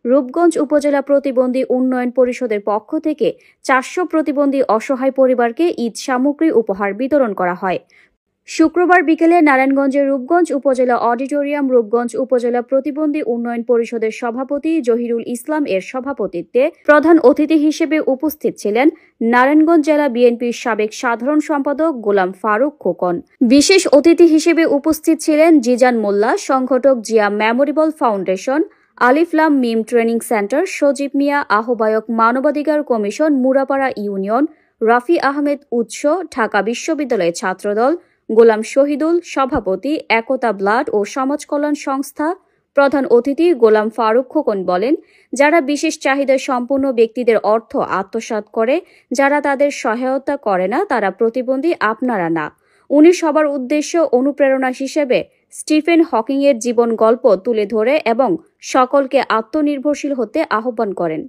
রূপগঞ্জ উপজেলা প্রতিবন্ধী উন্নয়ন পরিষদের পক্ষ থেকে 400 প্রতিবন্ধী অসহায় পরিবারকে ঈদ সামগ্রী উপহার বিতরণ করা হয়। শুক্রবার বিকেলে নারায়ণগঞ্জের রূপগঞ্জ উপজেলা অডিটোরিয়াম রূপগঞ্জ উপজেলা প্রতিবন্ধী উন্নয়ন পরিষদের সভাপতি জহিরুল ইসলাম এর সভাপতিত্বে প্রধান অতিথি হিসেবে উপস্থিত ছিলেন নারায়ণগঞ্জ জেলা বিএনপির সাবেক সাধারণ সম্পাদক গোলাম ফারুক খোকন। বিশেষ অতিথি হিসেবে উপস্থিত ছিলেন জিজান মোল্লা, সংগঠক জিয়া মেমোরিয়াল ফাউন্ডেশন, আলিফ লাম মিম ট্রেনিং সেন্টার, সজীব মিয়া, আহ্বায়ক মানবাধিকার কমিশন মুরাপাড়া ইউনিয়ন, রাফি আহমেদ উৎস, ঢাকা বিশ্ববিদ্যালয়ের ছাত্রদল, গোলাম শহীদুল, সভাপতি একতা ব্লাড ও সমাজ কল্যাণ সংস্থা। প্রধান অতিথি গোলাম ফারুক খোকন বলেন, যারা বিশেষ চাহিদা সম্পন্ন ব্যক্তিদের অর্থ আত্মসাৎ করে, যারা তাদের সহায়তা করে না, তারা প্রতিবন্ধী আপনারা না। উনি সবার উদ্দেশ্য অনুপ্রেরণা হিসেবে স্টিফেন হকিংয়ের জীবন গল্প তুলে ধরে এবং সকলকে আত্মনির্ভরশীল হতে আহ্বান করেন।